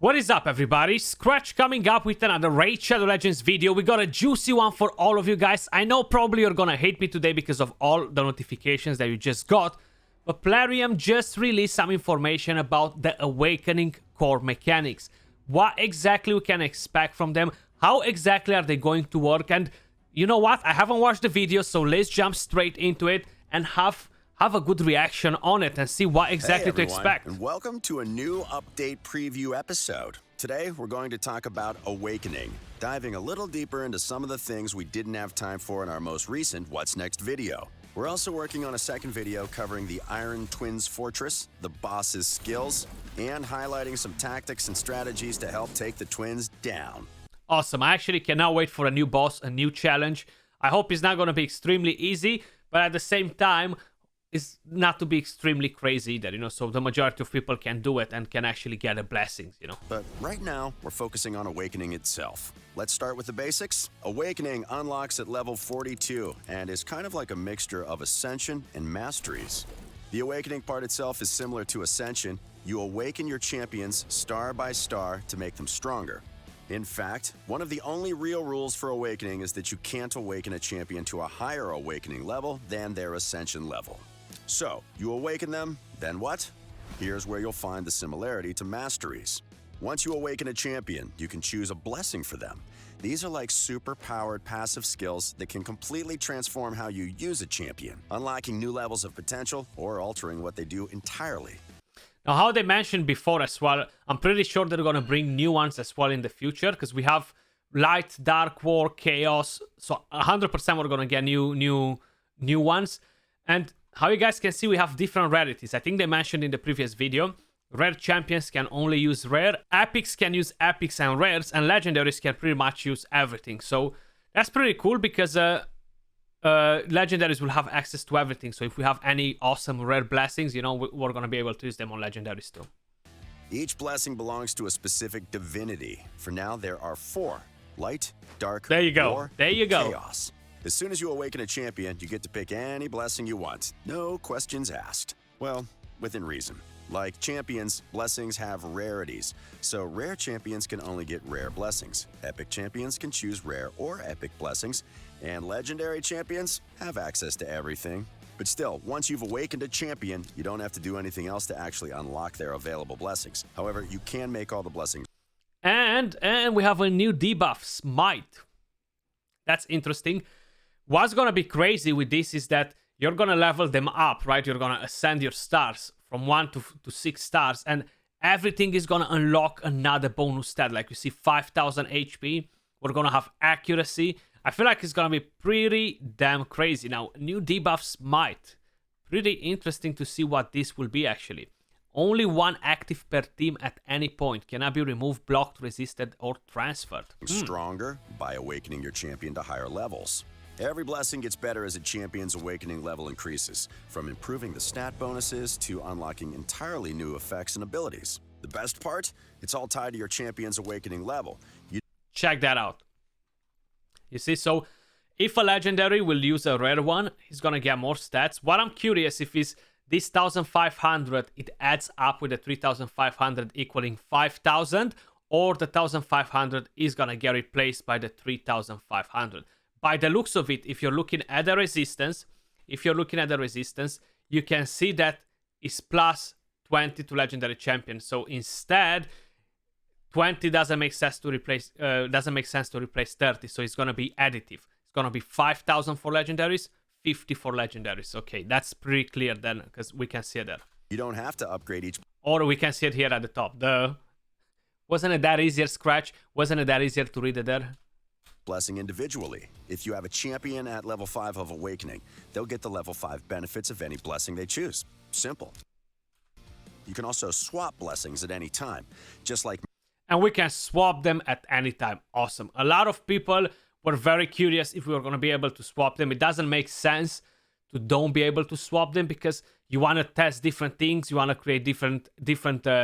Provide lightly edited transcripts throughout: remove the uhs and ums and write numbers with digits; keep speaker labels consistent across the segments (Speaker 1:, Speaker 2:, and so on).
Speaker 1: What is up, everybody? Skratch coming up with another Raid Shadow Legends video. We got a juicy one for all of you guys. I know probably you're gonna hate me today because of all the notifications that you just got, but Plarium just released some information about the Awakening core mechanics. What exactly we can expect from them, how exactly are they going to work, and you know what? I haven't watched the video, so let's jump straight into it and have a good reaction on it and see what exactly to expect.
Speaker 2: And welcome to a new update preview episode. Today, we're going to talk about Awakening, diving a little deeper into some of the things we didn't have time for in our most recent What's Next video. We're also working on a second video covering the Iron Twins Fortress, the boss's skills, and highlighting some tactics and strategies to help take the twins down.
Speaker 1: Awesome. I actually cannot wait for a new boss, a new challenge. I hope it's not going to be extremely easy, but at the same time, it's not to be extremely crazy either, you know, so the majority of people can do it and can actually get the blessings, you know.
Speaker 2: But right now, we're focusing on Awakening itself. Let's start with the basics. Awakening unlocks at level 42 and is kind of like a mixture of Ascension and Masteries. The Awakening part itself is similar to Ascension. You awaken your champions star by star to make them stronger. In fact, one of the only real rules for Awakening is that you can't awaken a champion to a higher Awakening level than their Ascension level. So, you awaken them, then what? Here's where you'll find the similarity to Masteries. Once you awaken a champion, you can choose a blessing for them. These are like super-powered passive skills that can completely transform how you use a champion, unlocking new levels of potential or altering what they do entirely.
Speaker 1: Now, how they mentioned before as well, I'm pretty sure they're going to bring new ones as well in the future, because we have Light, Dark, War, Chaos, so 100% we're going to get new ones. And how you guys can see, we have different rarities. I think they mentioned in the previous video, rare champions can only use rare, epics can use epics and rares, and legendaries can pretty much use everything. So that's pretty cool because legendaries will have access to everything. So if we have any awesome rare blessings, you know, we're going to be able to use them on legendaries too.
Speaker 2: Each blessing belongs to a specific divinity. For now, there are 4. Light, Dark,
Speaker 1: there you go.
Speaker 2: War,
Speaker 1: there you go.
Speaker 2: Chaos. As soon as you awaken a champion, you get to pick any blessing you want. No questions asked. Well, within reason. Like champions, blessings have rarities. So rare champions can only get rare blessings. Epic champions can choose rare or epic blessings. And legendary champions have access to everything. But still, once you've awakened a champion, you don't have to do anything else to actually unlock their available blessings. However, you can make all the blessings.
Speaker 1: And we have a new debuff, Smite. That's interesting. What's going to be crazy with this is that you're going to level them up, right? You're going to ascend your stars from 1 to 6 stars, and everything is going to unlock another bonus stat. Like you see 5,000 HP. We're going to have accuracy. I feel like it's going to be pretty damn crazy. Now, new debuff Smite. Pretty interesting to see what this will be, actually. Only 1 active per team at any point. Cannot be removed, blocked, resisted, or transferred.
Speaker 2: Stronger by awakening your champion to higher levels. Every blessing gets better as a champion's awakening level increases, from improving the stat bonuses to unlocking entirely new effects and abilities. The best part? It's all tied to your champion's awakening level.
Speaker 1: Check that out. You see, so if a legendary will use a rare one, he's gonna get more stats. What I'm curious if is this 1,500, it adds up with the 3,500 equaling 5,000, or the 1,500 is gonna get replaced by the 3,500. By the looks of it, if you're looking at the resistance, you can see that it's plus 20 to legendary champion. So instead, 20 doesn't make sense to replace 30. So it's gonna be additive. It's gonna be 5,000 for legendaries, 50 for legendaries. Okay, that's pretty clear then, because we can see it there.
Speaker 2: You don't have to upgrade each.
Speaker 1: Or we can see it here at the top. Wasn't it that easier, Skratch? Wasn't it that easier to read it there?
Speaker 2: Blessing individually. If you have a champion at level 5 of Awakening, they'll get the level 5 benefits of any blessing they choose. Simple. You can also swap blessings at any time, just like...
Speaker 1: And we can swap them at any time. Awesome. A lot of people were very curious if we were going to be able to swap them. It doesn't make sense to don't be able to swap them because you want to test different things. You want to create different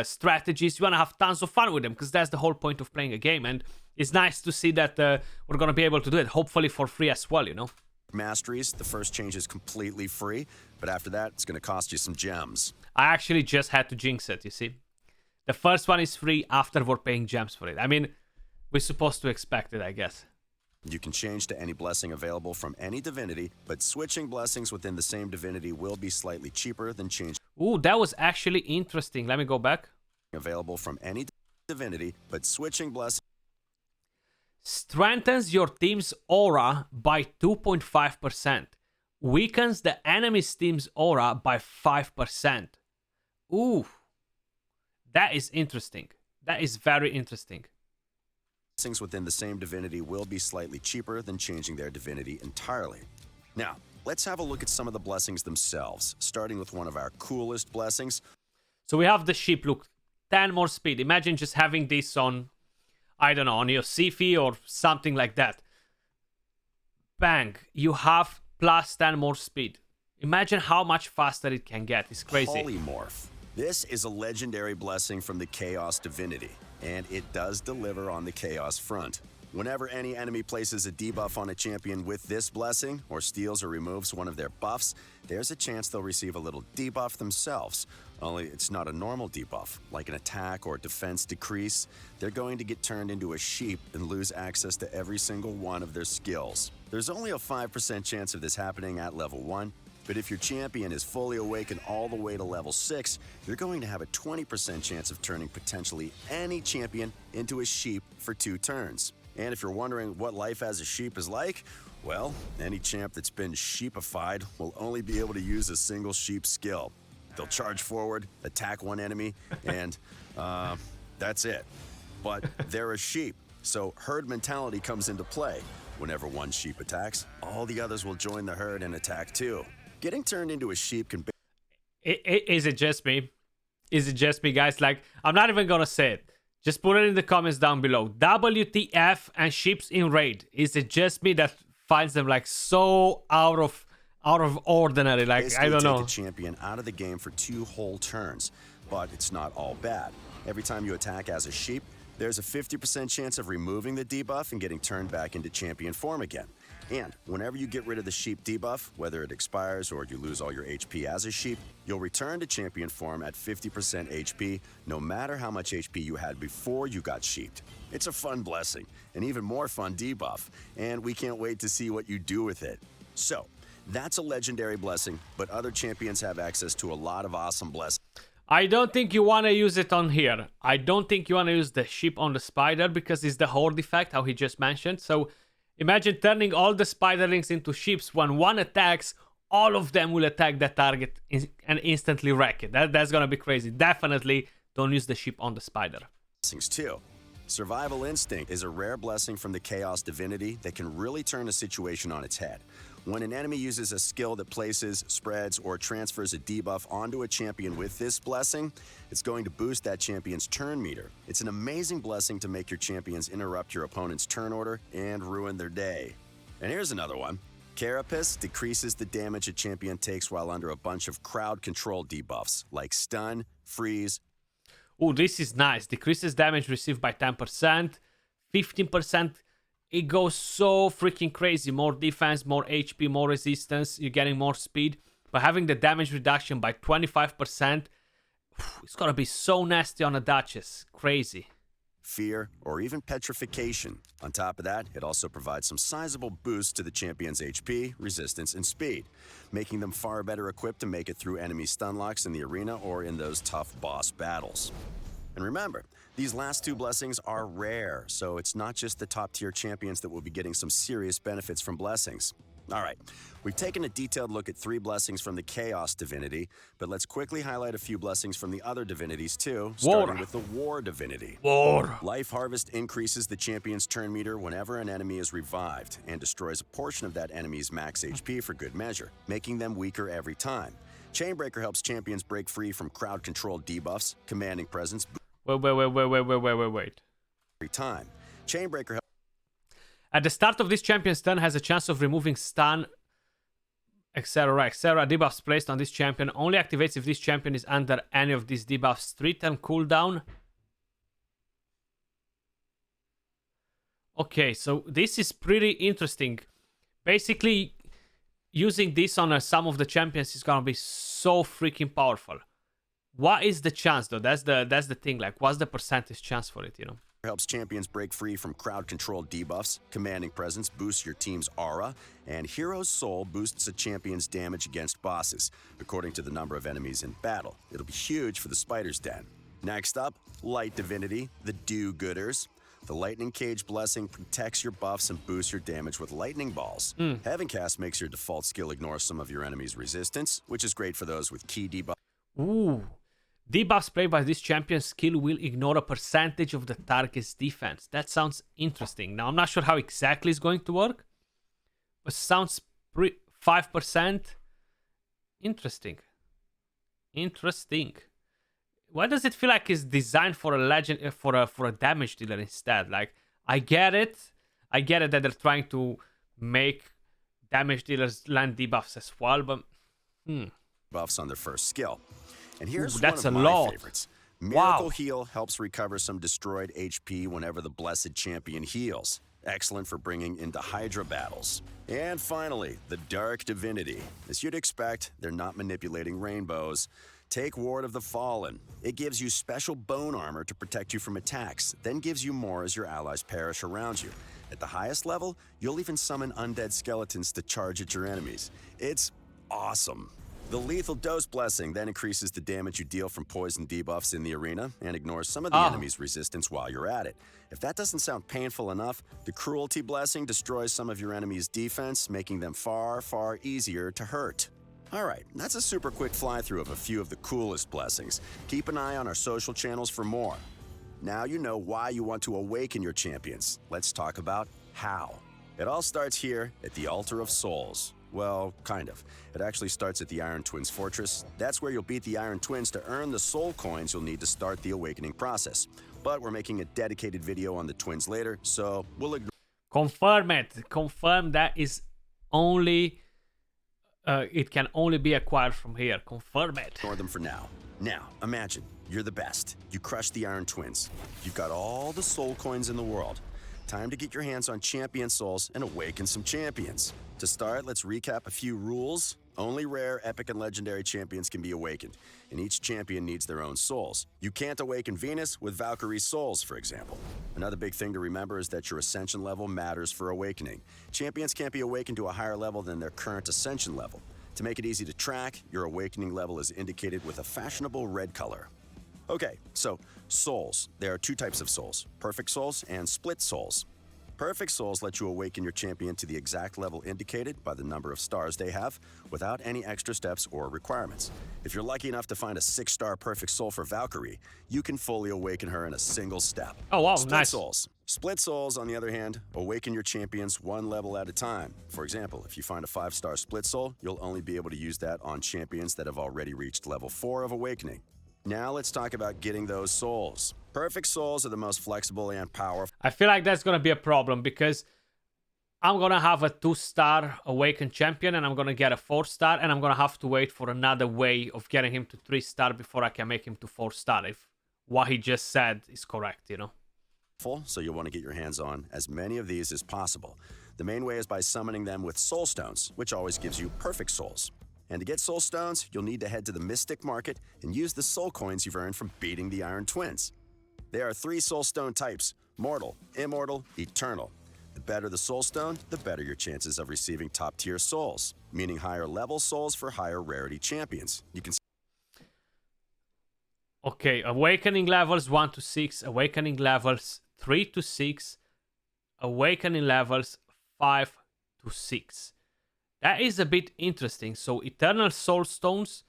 Speaker 1: strategies. You want to have tons of fun with them because that's the whole point of playing a game. And it's nice to see that we're going to be able to do it, hopefully for free as well, you know.
Speaker 2: Masteries, the first change is completely free, but after that, it's going to cost you some gems.
Speaker 1: I actually just had to jinx it, you see. The first one is free after we're paying gems for it. I mean, we're supposed to expect it, I guess.
Speaker 2: You can change to any blessing available from any divinity, but switching blessings within the same divinity will be slightly cheaper than changing.
Speaker 1: Ooh, that was actually interesting. Let me go back.
Speaker 2: Available from any divinity, but switching blessings.
Speaker 1: Strengthens your team's aura by 2.5%. Weakens the enemy's team's aura by 5%. Ooh. That is interesting. That is very interesting.
Speaker 2: Blessings within the same divinity will be slightly cheaper than changing their divinity entirely. Now, let's have a look at some of the blessings themselves, starting with one of our coolest blessings.
Speaker 1: So we have the ship, look, 10 more speed. Imagine just having this on, I don't know, on your Sifi or something like that. Bang, you have plus 10 more speed. Imagine how much faster it can get. It's crazy.
Speaker 2: Polymorph. This is a legendary blessing from the Chaos Divinity, and it does deliver on the Chaos front. Whenever any enemy places a debuff on a champion with this blessing, or steals or removes one of their buffs, there's a chance they'll receive a little debuff themselves. Only it's not a normal debuff, like an attack or defense decrease. They're going to get turned into a sheep and lose access to every single one of their skills. There's only a 5% chance of this happening at level 1, but if your champion is fully awakened all the way to level 6, you're going to have a 20% chance of turning potentially any champion into a sheep for 2 turns. And if you're wondering what life as a sheep is like, well, any champ that's been sheepified will only be able to use a single sheep skill. They'll charge forward, attack one enemy, and that's it. But they're a sheep, so herd mentality comes into play. Whenever one sheep attacks, all the others will join the herd and attack too. Getting turned into a sheep can be...
Speaker 1: Is it just me? Is it just me, guys? Like, I'm not even gonna say it. Just put it in the comments down below. WTF and ships in raid. Is it just me that finds them like so out of ordinary? Like,
Speaker 2: basically
Speaker 1: I don't know.
Speaker 2: Take a champion out of the game for 2 whole turns, but it's not all bad. Every time you attack as a sheep, there's a 50% chance of removing the debuff and getting turned back into champion form again. And whenever you get rid of the sheep debuff, whether it expires or you lose all your HP as a sheep, you'll return to champion form at 50% HP, no matter how much HP you had before you got sheeped. It's a fun blessing, an even more fun debuff, and we can't wait to see what you do with it. So, that's a legendary blessing, but other champions have access to a lot of awesome blessings.
Speaker 1: I don't think you want to use it on here. I don't think you want to use the ship on the spider because it's the horde effect, how he just mentioned. So imagine turning all the spiderlings into ships. When one attacks, all of them will attack that target and instantly wreck it. That's gonna be crazy. Definitely don't use the ship on the spider.
Speaker 2: Blessings too. Survival Instinct is a rare blessing from the Chaos Divinity that can really turn a situation on its head. When an enemy uses a skill that places, spreads, or transfers a debuff onto a champion with this blessing, it's going to boost that champion's turn meter. It's an amazing blessing to make your champions interrupt your opponent's turn order and ruin their day. And here's another one. Carapace decreases the damage a champion takes while under a bunch of crowd control debuffs, like stun, freeze.
Speaker 1: Oh, this is nice. Decreases damage received by 10%, 15%. It goes so freaking crazy. More defense, more HP, more resistance. You're getting more speed. But having the damage reduction by 25%, it's gonna be so nasty on a Duchess. Crazy.
Speaker 2: Fear, or even petrification. On top of that, it also provides some sizable boosts to the champion's HP, resistance, and speed, making them far better equipped to make it through enemy stun locks in the arena or in those tough boss battles. And remember, these last 2 blessings are rare, so it's not just the top-tier champions that will be getting some serious benefits from blessings. All right, we've taken a detailed look at 3 blessings from the Chaos Divinity, but let's quickly highlight a few blessings from the other divinities too, starting with the War Divinity.
Speaker 1: War.
Speaker 2: Life Harvest increases the champion's turn meter whenever an enemy is revived and destroys a portion of that enemy's max HP for good measure, making them weaker every time. Chainbreaker helps champions break free from crowd-controlled debuffs, commanding presence.
Speaker 1: Wait.
Speaker 2: Every time. Chainbreaker helps.
Speaker 1: At the start of this champion's turn has a chance of removing stun, etc. etc. Debuffs placed on this champion only activates if this champion is under any of these debuffs' 3-turn cooldown. Okay, so this is pretty interesting. Basically, using this on some of the champions is gonna be so freaking powerful. What is the chance though? That's the thing. Like, what's the percentage chance for it?
Speaker 2: Helps champions break free from crowd-controlled debuffs. Commanding Presence boosts your team's aura, and Hero's Soul boosts a champion's damage against bosses, according to the number of enemies in battle. It'll be huge for the Spider's Den. Next up, Light Divinity, the Do-Gooders. The Lightning Cage Blessing protects your buffs and boosts your damage with lightning balls. Heaven Cast makes your default skill ignore some of your enemy's resistance, which is great for those with key debuffs.
Speaker 1: Ooh. Debuffs played by this champion's skill will ignore a percentage of the target's defense. That sounds interesting. Now, I'm not sure how exactly it's going to work, but sounds 5%. Interesting. Interesting. Why does it feel like it's designed for a legend, for a damage dealer instead? Like, I get it that they're trying to make damage dealers land debuffs as well, but
Speaker 2: buffs on their first skill. And here's
Speaker 1: that's
Speaker 2: one of
Speaker 1: a
Speaker 2: my
Speaker 1: lot.
Speaker 2: favorites. Miracle
Speaker 1: Wow.
Speaker 2: Heal helps recover some destroyed HP whenever the Blessed Champion heals. Excellent for bringing into Hydra battles. And finally, the Dark Divinity. As you'd expect, they're not manipulating rainbows. Take Ward of the Fallen. It gives you special bone armor to protect you from attacks, then gives you more as your allies perish around you. At the highest level, you'll even summon undead skeletons to charge at your enemies. It's awesome. The Lethal Dose Blessing then increases the damage you deal from poison debuffs in the arena and ignores some of the enemy's resistance while you're at it. If that doesn't sound painful enough, the Cruelty Blessing destroys some of your enemy's defense, making them far, far easier to hurt. Alright, that's a super quick fly-through of a few of the coolest blessings. Keep an eye on our social channels for more. Now you know why you want to awaken your champions. Let's talk about how. It all starts here at the Altar of Souls. Well, kind of. It actually starts at the Iron Twins Fortress. That's where you'll beat the Iron Twins to earn the soul coins you'll need to start the awakening process. But we're making a dedicated video on the twins later, so we'll ignore...
Speaker 1: Confirm it. Confirm that is only... it can only be acquired from here. Confirm it.
Speaker 2: Ignore them for now. Now, imagine, you're the best. You crushed the Iron Twins. You've got all the soul coins in the world. Time to get your hands on champion souls and awaken some champions. To start, let's recap a few rules. Only rare, epic, and legendary champions can be awakened, and each champion needs their own souls. You can't awaken Venus with Valkyrie's souls, for example. Another big thing to remember is that your ascension level matters for awakening. Champions can't be awakened to a higher level than their current ascension level. To make it easy to track, your awakening level is indicated with a fashionable red color. Okay, so souls. There are two types of souls, perfect souls and split souls. Perfect souls let you awaken your champion to the exact level indicated by the number of stars they have without any extra steps or requirements. If you're lucky enough to find a 6-star perfect soul for Valkyrie, you can fully awaken her in a single step.
Speaker 1: Oh wow,
Speaker 2: Split
Speaker 1: nice.
Speaker 2: souls. Split souls, on the other hand, awaken your champions one level at a time. For example, if you find a 5-star split soul, you'll only be able to use that on champions that have already reached level 4 of awakening. Now let's talk about getting those souls. Perfect souls are the most flexible and powerful.
Speaker 1: I feel like that's going to be a problem because I'm going to have a 2-star awakened champion and I'm going to get a 4-star and I'm going to have to wait for another way of getting him to 3-star before I can make him to 4-star if what he just said is correct, you know.
Speaker 2: So you'll want to get your hands on as many of these as possible. The main way is by summoning them with soul stones, which always gives you perfect souls. And to get soul stones, you'll need to head to the Mystic Market and use the soul coins you've earned from beating the Iron Twins. There are 3 soul stone types: mortal, immortal, eternal. The better the soul stone, the better your chances of receiving top tier souls, meaning higher level souls for higher rarity champions. You can
Speaker 1: Okay, awakening levels 1 to 6, awakening levels 3 to 6, awakening levels 5 to 6. That is a bit interesting. So eternal soul stones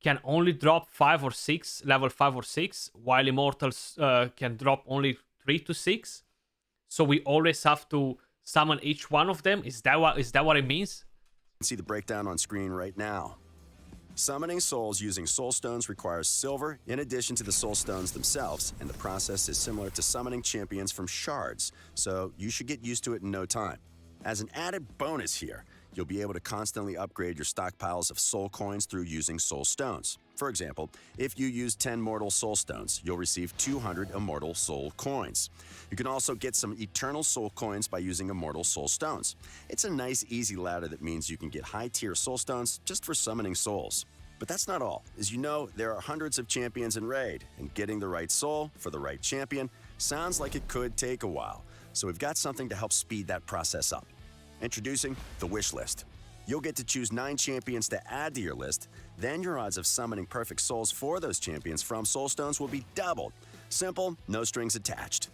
Speaker 1: can only drop 5 or 6, level 5 or 6, while immortals can drop only 3 to 6. So we always have to summon each one of them. Is that what it means?
Speaker 2: see the breakdown on screen right now. Summoning souls using soul stones requires silver in addition to the soul stones themselves, and the process is similar to summoning champions from shards, so you should get used to it in no time. As an added bonus here, you'll be able to constantly upgrade your stockpiles of soul coins through using soul stones. For example, if you use 10 mortal soul stones, you'll receive 200 immortal soul coins. You can also get some eternal soul coins by using immortal soul stones. It's a nice, easy ladder that means you can get high-tier soul stones just for summoning souls. But that's not all. As you know, there are hundreds of champions in Raid, and getting the right soul for the right champion sounds like it could take a while. So we've got something to help speed that process up. Introducing the wish list. You'll get to choose 9 champions to add to your list. Then your odds of summoning perfect souls for those champions from soul stones will be doubled. Simple, no strings attached.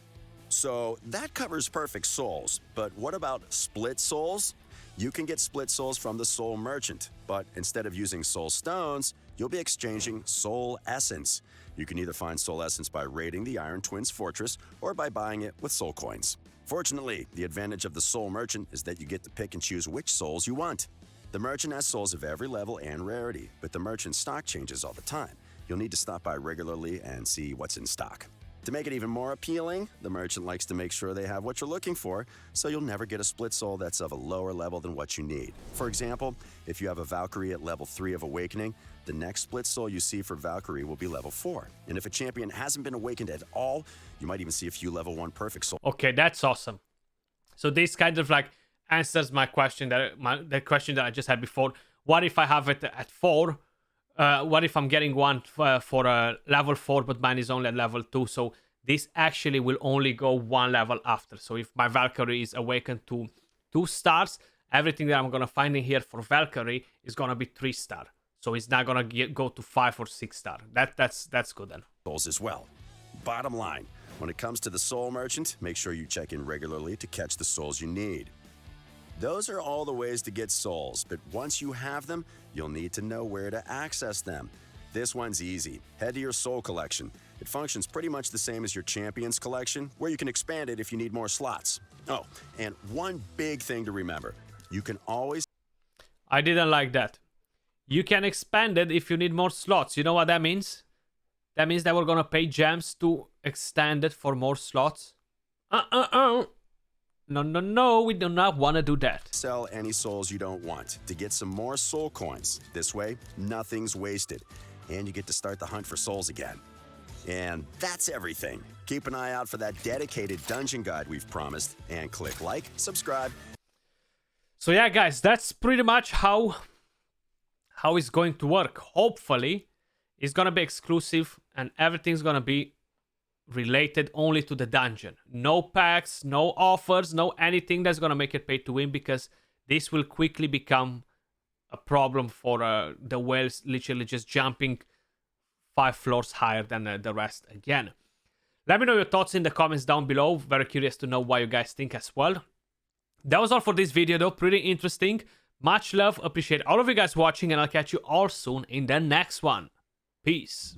Speaker 2: So that covers perfect souls, but what about split souls? You can get split souls from the soul merchant, but instead of using soul stones, you'll be exchanging soul essence. You can either find soul essence by raiding the Iron Twins fortress or by buying it with soul coins. Fortunately, the advantage of the soul merchant is that you get to pick and choose which souls you want. The merchant has souls of every level and rarity, but the merchant's stock changes all the time. You'll need to stop by regularly and see what's in stock. To make it even more appealing, the merchant likes to make sure they have what you're looking for, so you'll never get a split soul that's of a lower level than what you need. For example, if you have a Valkyrie at level 3 of Awakening, the next split soul you see for Valkyrie will be level 4. And if a champion hasn't been awakened at all, you might even see a few level 1 perfect souls.
Speaker 1: Okay, that's awesome. So this kind of like answers my question, the question that I just had before. What if I have it at 4? What if I'm getting one for a level 4, but mine is only at level 2? So this actually will only go 1 level after. So if my Valkyrie is awakened to 2 stars, everything that I'm going to find in here for Valkyrie is going to be 3 star. So it's not going to go to 5 or 6 star. That's good then.
Speaker 2: Souls as well. Bottom line, when it comes to the soul merchant, make sure you check in regularly to catch the souls you need. Those are all the ways to get souls, but once you have them, you'll need to know where to access them. This one's easy. Head to your soul collection. It functions pretty much the same as your champions collection, where you can expand it if you need more slots. Oh, and one big thing to remember. You can always...
Speaker 1: I didn't like that. You can expand it if you need more slots. You know what that means? That means that we're gonna pay gems to extend it for more slots. No, we do not want to do that.
Speaker 2: Sell any souls you don't want to get some more soul coins. This way, nothing's wasted. And you get to start the hunt for souls again. And that's everything. Keep an eye out for that dedicated dungeon guide we've promised. And click like, subscribe.
Speaker 1: So yeah, guys, that's pretty much how it's going to work. Hopefully, it's going to be exclusive and everything's going to be related only to the dungeon. No packs, no offers, no anything that's gonna make it pay to win, because this will quickly become a problem for the whales literally just jumping 5 floors higher than the rest again. Let me know your thoughts in the comments down below. Very curious to know what you guys think as well. That was all for this video though. Pretty interesting. Much love. Appreciate all of you guys watching, and I'll catch you all soon in the next one. Peace.